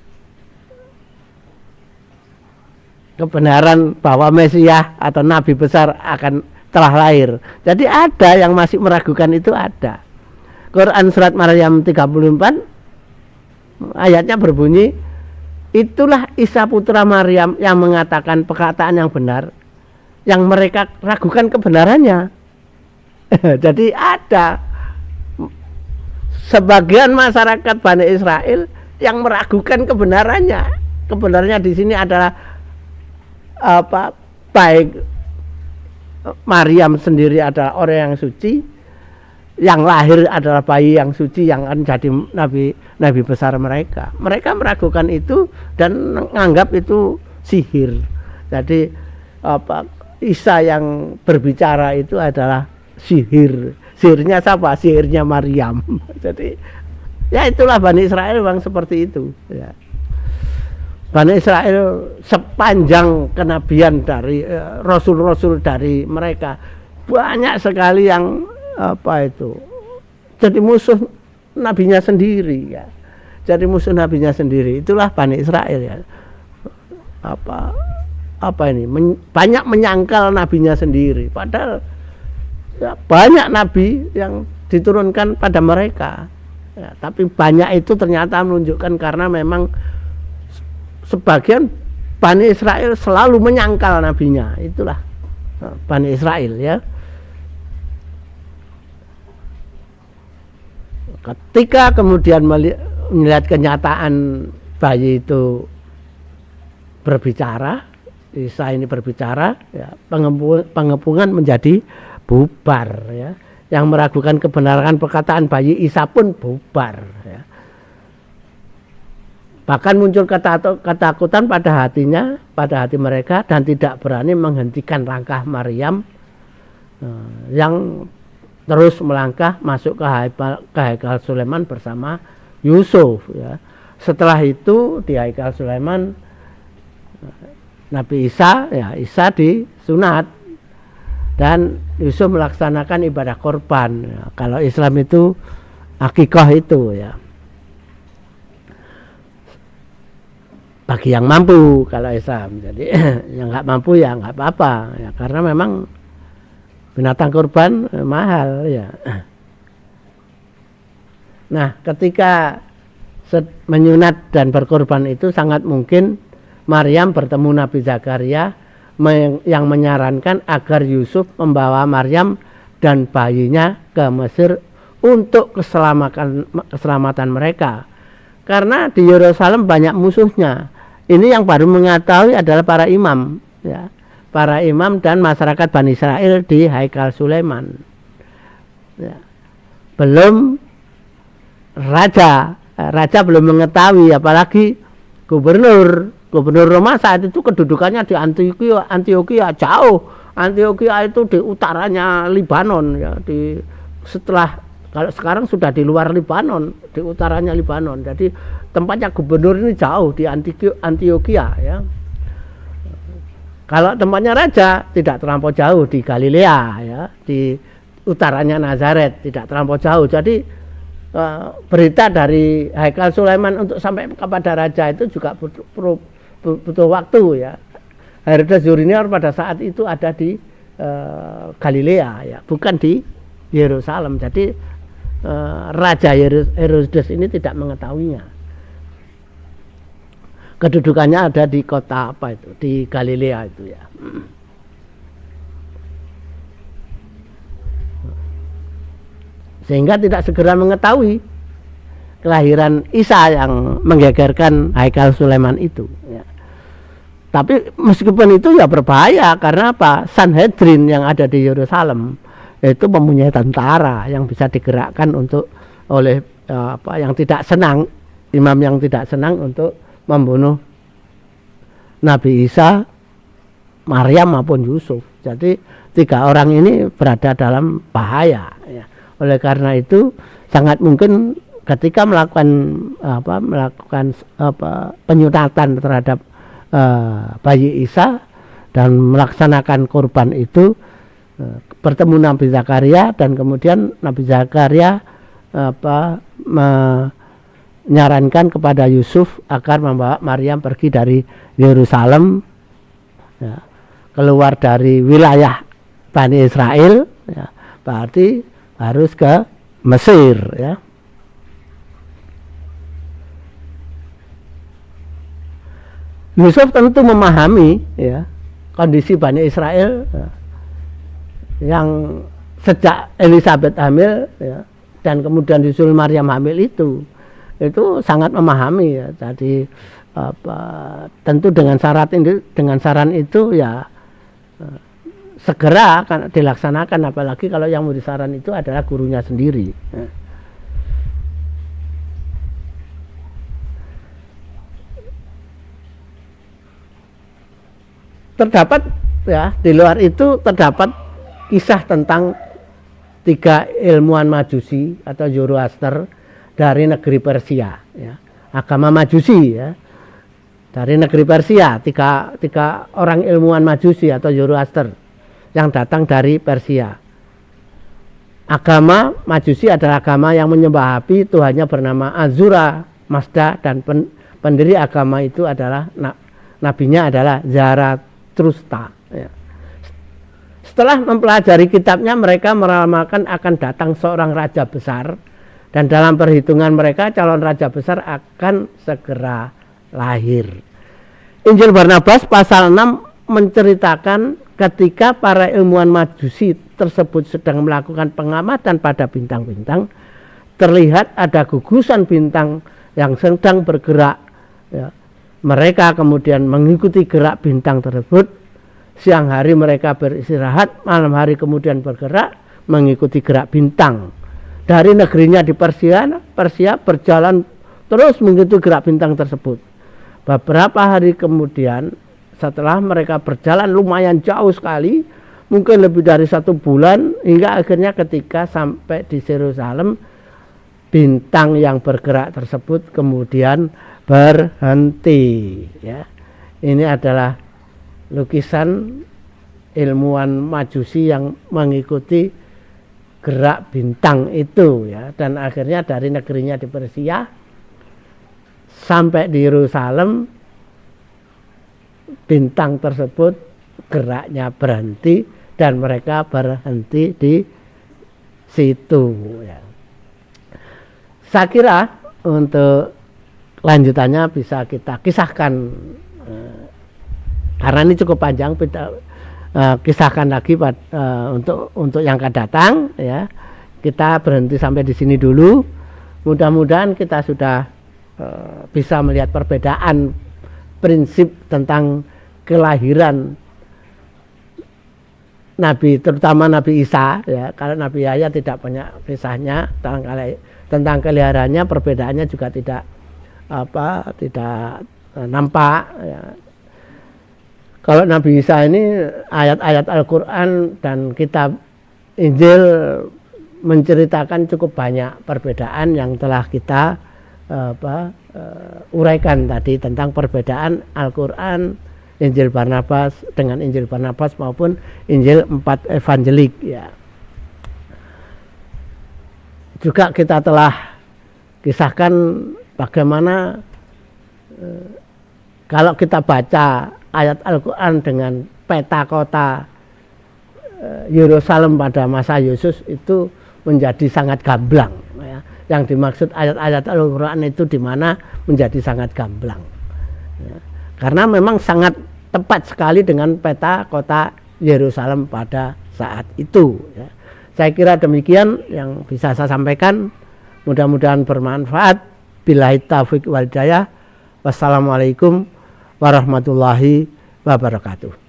Speaker 1: Kebenaran bahwa Mesias atau nabi besar telah lahir. Jadi ada yang masih meragukan itu, ada. Quran surat Maryam 34 ayatnya berbunyi, itulah Isa putra Maryam yang mengatakan perkataan yang benar, yang mereka ragukan kebenarannya. Jadi ada sebagian masyarakat Bani Israel yang meragukan kebenarannya. Kebenarannya di sini adalah baik Maryam sendiri adalah orang yang suci, yang lahir adalah bayi yang suci yang akan jadi nabi besar mereka. Mereka meragukan itu dan menganggap itu sihir. Jadi Isa yang berbicara itu adalah sihir. Sihirnya siapa? Sihirnya Maryam. Jadi ya itulah Bani Israel memang seperti itu, ya. Bani Israel sepanjang kenabian dari rasul-rasul dari mereka banyak sekali yang jadi musuh nabinya sendiri, ya. Jadi musuh nabinya sendiri. Itulah Bani Israel, ya. Banyak menyangkal nabinya sendiri, padahal ya, banyak nabi yang diturunkan pada mereka, ya, tapi banyak itu ternyata menunjukkan karena memang sebagian Bani Israel selalu menyangkal nabinya. Itulah Bani Israel, ya. Ketika kemudian melihat kenyataan bayi itu berbicara, Isa ini berbicara, ya, pengepungan menjadi bubar, ya. Yang meragukan kebenaran perkataan bayi Isa pun bubar, ya. Bahkan muncul ketakutan pada hati mereka, dan tidak berani menghentikan langkah Maryam yang terus melangkah masuk ke Haikal Sulaiman bersama Yusuf, ya. Setelah itu di Haikal Sulaiman Nabi Isa, ya Isa disunat dan Yusuf melaksanakan ibadah korban. Ya, kalau Islam itu akikah itu ya. Bagi yang mampu kalau Islam, jadi yang nggak mampu ya nggak apa-apa ya, karena memang binatang kurban mahal ya. Nah, ketika menyunat dan berkorban itu sangat mungkin Maryam bertemu Nabi Zakaria yang menyarankan agar Yusuf membawa Maryam dan bayinya ke Mesir untuk keselamatan mereka, karena di Yerusalem banyak musuhnya. Ini yang baru mengetahui adalah para imam, ya, para imam dan masyarakat Bani Israel di Haikal Sulaiman. Ya. Belum raja belum mengetahui, apalagi gubernur Roma saat itu kedudukannya di Antioquia jauh. Antioquia itu di utaranya Libanon, ya, kalau sekarang sudah di luar Libanon, di utaranya Libanon. Jadi tempatnya gubernur ini jauh di Antioquia ya. Kalau tempatnya raja tidak terlampau jauh di Galilea ya, di utaranya Nazaret, tidak terlampau jauh. Jadi berita dari Haikal Sulaiman untuk sampai kepada raja itu juga butuh waktu ya. Herodes Junior pada saat itu ada di Galilea ya, bukan di Yerusalem. Jadi Raja Herodes ini tidak mengetahuinya. Kedudukannya ada di kota apa itu, di Galilea itu ya. Sehingga tidak segera mengetahui kelahiran Isa yang menggegerkan Haikal Sulaiman itu ya. Tapi meskipun itu ya berbahaya, karena apa? Sanhedrin yang ada di Yerusalem itu mempunyai tentara yang bisa digerakkan untuk oleh yang tidak senang, imam yang tidak senang untuk membunuh Nabi Isa, Maryam maupun Yusuf. Jadi 3 orang ini berada dalam bahaya ya. Oleh karena itu sangat mungkin ketika melakukan penyunatan terhadap bayi Isa dan melaksanakan kurban itu, bertemu Nabi Zakaria, dan kemudian Nabi Zakaria menyarankan kepada Yusuf agar membawa Maryam pergi dari Yerusalem ya, keluar dari wilayah Bani Israel ya, berarti harus ke Mesir ya. Yusuf tentu memahami ya kondisi Bani Israel ya, yang sejak Elizabeth hamil ya, dan kemudian disusul Maryam hamil itu sangat memahami ya. Jadi tentu dengan saran itu ya segera akan dilaksanakan, apalagi kalau yang memberi saran itu adalah gurunya sendiri ya. Terdapat ya, di luar itu terdapat kisah tentang 3 ilmuwan Majusi atau Zoroaster dari negeri Persia ya. Agama Majusi ya, dari negeri Persia, tiga orang ilmuwan Majusi atau Zoroaster yang datang dari Persia. Agama Majusi adalah agama yang menyembah api, tuhannya bernama Azura Mazda, dan pendiri agama itu adalah nabinya adalah Zarathustra ya. Setelah mempelajari kitabnya, mereka meramalkan akan datang seorang raja besar, dan dalam perhitungan mereka calon raja besar akan segera lahir. Injil Barnabas pasal 6 menceritakan ketika para ilmuwan Majusi tersebut sedang melakukan pengamatan pada bintang-bintang, terlihat ada gugusan bintang yang sedang bergerak ya. Mereka kemudian mengikuti gerak bintang tersebut. Siang hari mereka beristirahat, malam hari kemudian bergerak mengikuti gerak bintang. Dari negerinya di Persia berjalan terus mengikuti gerak bintang tersebut. Beberapa hari kemudian, setelah mereka berjalan lumayan jauh sekali, mungkin lebih dari 1 bulan, hingga akhirnya ketika sampai di Yerusalem, bintang yang bergerak tersebut kemudian berhenti ya. Ini adalah lukisan ilmuwan Majusi yang mengikuti gerak bintang itu ya, dan akhirnya dari negerinya di Persia sampai di Yerusalem bintang tersebut geraknya berhenti dan mereka berhenti di situ ya. Saya kira untuk lanjutannya bisa kita kisahkan karena ini cukup panjang, kisahkan lagi untuk yang akan datang ya. Kita berhenti sampai di sini dulu. Mudah-mudahan kita sudah bisa melihat perbedaan prinsip tentang kelahiran Nabi, terutama Nabi Isa ya. Kalau Nabi Yahya tidak banyak kisahnya tentang kelahirannya, perbedaannya juga tidak nampak ya. Kalau Nabi Isa ini ayat-ayat Al-Quran dan kitab Injil menceritakan cukup banyak perbedaan yang telah kita uraikan tadi tentang perbedaan Al-Quran, Injil Barnabas dengan Injil Barnabas maupun Injil 4 evangelik ya. Juga kita telah kisahkan bagaimana kalau kita baca ayat Al-Quran dengan peta kota Yerusalem pada masa Yesus itu menjadi sangat gamblang ya. Yang dimaksud ayat-ayat Al-Quran itu di mana menjadi sangat gamblang ya. Karena memang sangat tepat sekali dengan peta kota Yerusalem pada saat itu ya. Saya kira demikian yang bisa saya sampaikan, mudah-mudahan bermanfaat. Billahi taufiq wal hidayah. Wassalamualaikum warahmatullahi wabarakatuh.